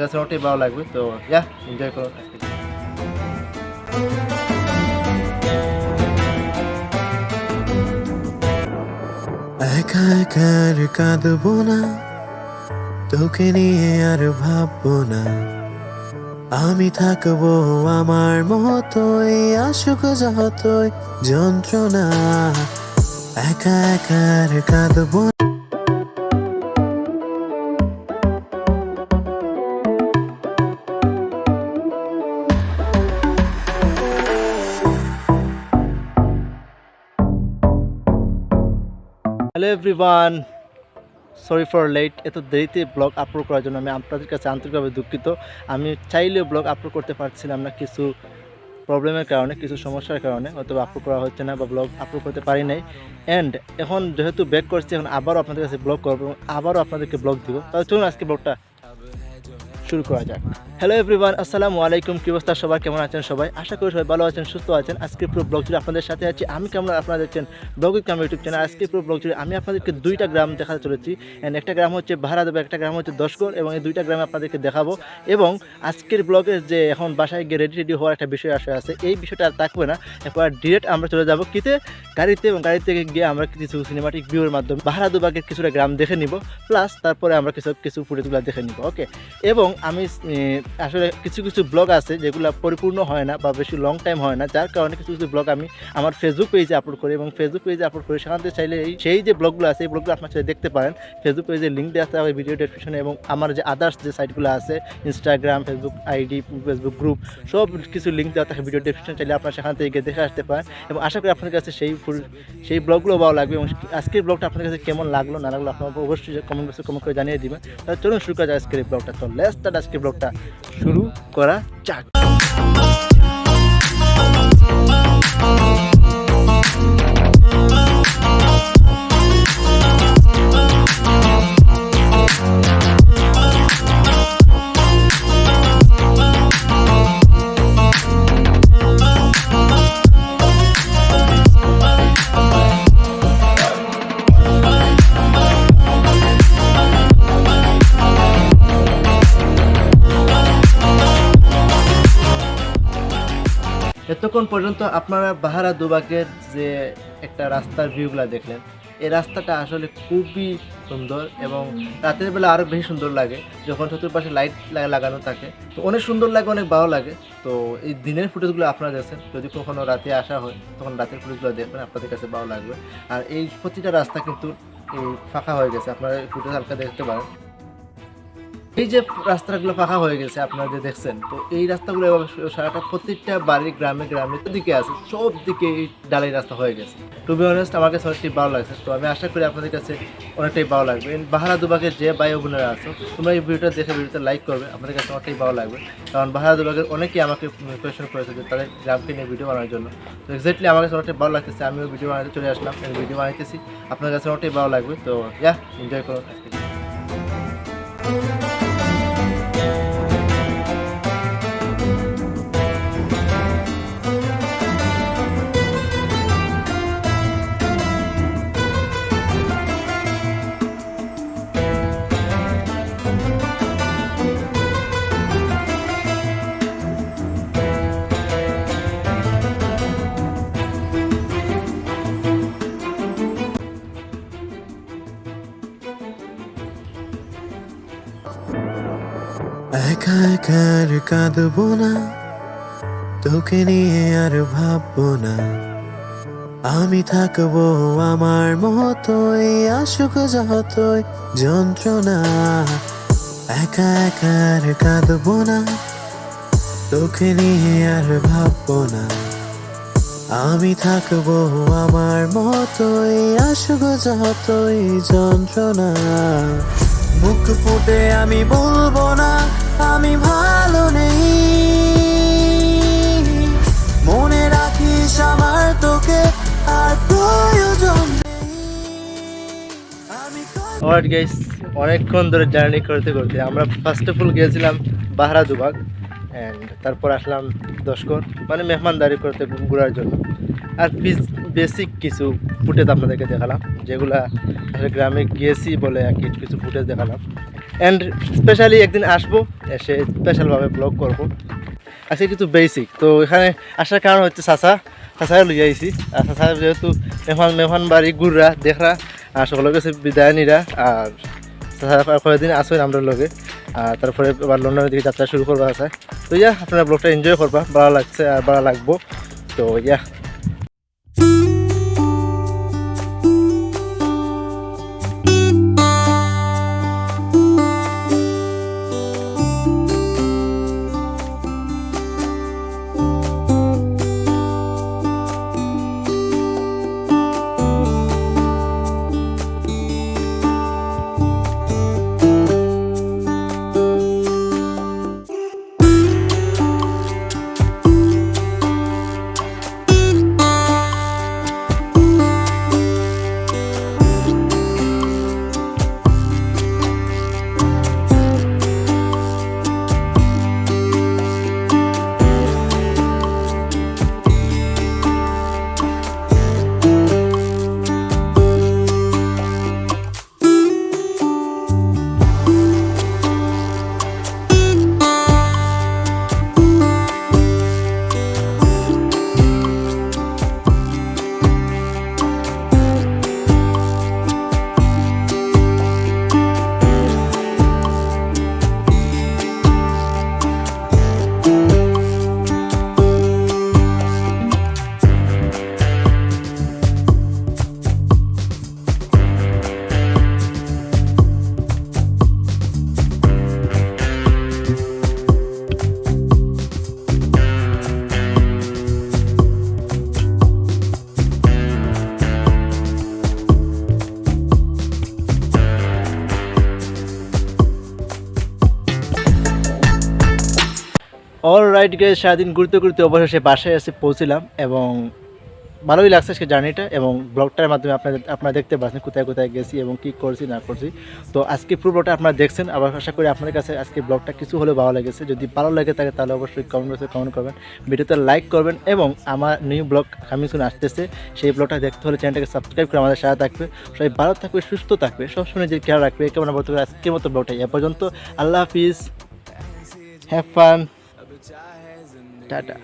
কাছে অনেকটাই ভালো লাগবে। তো এনজয় করুন আজকে। একা একা আর কাঁদবো না, তোকে নিয়ে আর ভাববো না। আমি থাকবো আমার মতোই, আসুক যতই যন্ত্রণা। একা একা আর কাঁদবো না। Hello everyone, sorry for late. এত দেরিতে ব্লগ আপলোড করার জন্য আমি আপনাদের কাছে আন্তরিকভাবে দুঃখিত। আমি চাইলেও ব্লগ আপলোড করতে পারছিলাম না, কিছু প্রবলেমের কারণে, কিছু সমস্যার কারণে হয়তো আপলোড করা হচ্ছে না বা ব্লগ আপলোড করতে পারি নাই। অ্যান্ড এখন যেহেতু ব্যাক করছি, এখন আবারও আপনাদের কাছে ব্লগ করবো এবং আবারও আপনাদেরকে ব্লগ দিব। তাহলে চলুন আজকে ব্লগটা শুরু করা যাক। হ্যালো এভরিওয়ান, আসসালামু আলাইকুম। কী অবস্থা সবার, কেমন আছেন সবাই? আশা করি সবাই ভালো আছেন, সুস্থ আছেন। আজকে পুরো ব্লগ জুড়ে আপনাদের সাথে আছি আমি, কেমন আপনারা দেখছেন ব্লগ উইথ কাম ইউটিউব চ্যানেল। আজকে পুরো ব্লগ জুড়ে আমি আপনাদেরকে দুইটা গ্রাম দেখাতে চলেছি। অ্যান্ড একটা গ্রাম হচ্ছে ভাড়াদেবা, একটা গ্রাম হচ্ছে দশগড়, এবং এই দুইটা গ্রামে আপনাদেরকে দেখাবো। এবং আজকের ব্লগে যে এখন বাসায় গিয়ে রেডি হওয়ার একটা বিষয় আছে, এই বিষয়টা আর থাকবে না। এরপর ডিরেক্ট আমরা চলে যাবো কিতে, গাড়িতে, এবং গাড়ি থেকে গিয়ে আমরা কিছু সিনেমাটিক ভিউর মাধ্যমে ভাড়াদুবাগের কিছুটা গ্রাম দেখে নিব, প্লাস তারপরে আমরা কিছু ফুটেজগুলো দেখে নিব। ওকে, এবং আমি আসলে কিছু কিছু ব্লগ আছে যেগুলো পরিপূর্ণ হয় না বা বেশি লং টাইম হয় না, যার কারণে কিছু কিছু ব্লগ আমি আমার ফেসবুক পেজে আপলোড করি, এবং ফেসবুক পেজে আপলোড করি। সেখান থেকে চাইলে সেই যে ব্লগগুলো আছে, এই ব্লগগুলো আপনার চাইলে দেখতে পারেন। ফেসবুক পেজে লিঙ্ক দেওয়া থাকবে ভিডিও ডেসক্রিপশনে, এবং আমার যে আদার্স যে সাইটগুলো আছে, Instagram, Facebook ID, Facebook group, সব কিছু লিঙ্ক দেওয়া থাকে ভিডিও ডেসক্রিপশন, চাইলে আপনার সেখান থেকে গিয়ে দেখে আসতে পারেন। এবং আশা করি আপনার কাছে সেই ব্লগগুলো ভালো লাগবে। এবং আজকের ব্লগটা আপনার কাছে কেমন লাগলো না লাগলো আপনার অবশ্যই কমেন্ট বক্সে কমেন্ট করে জানিয়ে দিবেন। তাহলে চলুন শুরু করা যায় আজকের এই ব্লগটা। তো লেটস স্টার্ট আজকের ব্লগটা শুরু করা যাক। এতক্ষণ পর্যন্ত আপনারা বাহারা দুবাগের যে একটা রাস্তার ভিউগুলো দেখলেন, এই রাস্তাটা আসলে খুবই সুন্দর, এবং রাতের বেলা আরও বেশি সুন্দর লাগে যখন চতুর্পাশে লাইট লাগানো থাকে। তো অনেক সুন্দর লাগে, অনেক ভালো লাগে। তো এই দিনের ফুটেজগুলো আপনারা দেখছেন, যদি কখনও রাতে আসা হয় তখন রাতের ফুটেজগুলো দেখবেন, আপনাদের কাছে ভালো লাগবে। আর এই প্রতিটা রাস্তা কিন্তু এই ফাঁকা হয়ে গেছে, আপনারা ফুটেজ হালকা দেখতে পারেন। এই যে রাস্তাগুলো ফাঁকা হয়ে গেছে আপনারা যে দেখছেন, তো এই রাস্তাগুলো সারাটা প্রত্যেকটা বাড়ির গ্রামে গ্রামে দিকে আছে, সব দিকে এই ডালাই রাস্তা হয়ে গেছে। টু বি অনেস্ট আমার কাছে অনেকটাই ভালো লাগছে। তো আমি আশা করি আপনাদের কাছে অনেকটাই ভালো লাগবে। বাহারা দুবাগের যে ভাই বোনেরা আছো, তোমরা এই ভিডিওটা দেখে ভিডিওতে লাইক করবে, আপনাদের কাছে অনেকটাই ভালো লাগবে। কারণ বাহারা দুবাগের অনেকেই আমাকে কোয়েশন করেছে যে তাদের গ্রামকে নিয়ে ভিডিও বানানোর জন্য। তো এক্স্যাক্টলি আমার কাছে অনেকটাই ভালো লাগতেছে, আমিও ভিডিও বানাতে চলে আসলাম, ভিডিও বানাইতেছি, আপনার কাছে অনেকটাই ভালো লাগবে। তো এনজয় করুন আজকে। একা একা আর কাঁদবো না, তোকে নিয়ে আর ভাববো না। আমি থাকবো আমার মতোই, আসুক যতই যন্ত্রণা। একা একা আর কাঁদবো না, তোকে নিয়ে আর ভাববো না। আমি থাকবো আমার মতোই, আসুক যতই যন্ত্রণা। মুখ ফুটে আমি বলবো না আমি ভালো নেই, মনে রাখিস আমার তোকে আর প্রয়োজন নেই। অলরাইট গাইস, অনেকক্ষণ ধরে জার্নি করতে করতে আমরা ফার্স্ট অফ অল গিয়েছিলাম বাহারা দুবাগ, অ্যান্ড তারপর আসলাম দশগড়, মানে মেহমানদারি করতে ঘোরার জন্য। আর বেসিক কিছু ফুটেজ আপনাদেরকে দেখালাম, যেগুলা আসলে গ্রামে গিয়েছি বলে আর কিছু ফুটেজ দেখালাম। অ্যান্ড স্পেশালি একদিন আসবো, এসে স্পেশালভাবে ব্লগ করবো। আজকে কিছু বেসিক তো এখানে আসার কারণ হচ্ছে চাষায় লই আইছি। আর চাষায় যেহেতু মেহমান বাড়ি ঘুররা দেখরা আর সকলের কাছে বিদায় নিরা। আর চাষা কয়েকদিন আসবেন আমরা লগে, আর তারপরে আবার লন্ডনের দিকে যাত্রা শুরু করবা আছে। তো ইয়া আপনারা ব্লগটা এনজয় করবা, ভালো লাগছে আর ভালো লাগবো। তো ইয়া অলরাইট গাইস, সারাদিন ঘুরতে ঘুরতে অবশেষে বাসায় এসে পৌঁছিলাম এবং ভালোই লাগছে আজকে জার্নিটা। এবং ব্লগটার মাধ্যমে আপনারা দেখতে পাচ্ছেন কোথায় কোথায় গেছি এবং কী করছি না করছি। তো আজকে পুরো ব্লগটা আপনারা দেখছেন, আবার আশা করি আপনাদের কাছে আজকে ব্লগটা কিছু হলেও ভালো লেগেছে। যদি ভালো লাগে থাকে তাহলে অবশ্যই কমেন্ট বক্সে কমেন্ট করবেন, ভিডিওতে লাইক করবেন এবং আমার নিউ ব্লগ কামিং সুন আসতেছে, সেই ব্লগটা দেখতে হলে চ্যানেলটাকে সাবস্ক্রাইব করে আমাদের সাথে থাকবে। সবাই ভালো থাকবে, সুস্থ থাকবে, সবসময় নিজের খেয়াল রাখবে। কেমন বলতে পারে আজকের মতো ব্লগটা এ পর্যন্ত। আল্লাহ হাফিজ, হ্যাভ ফান, টাটা।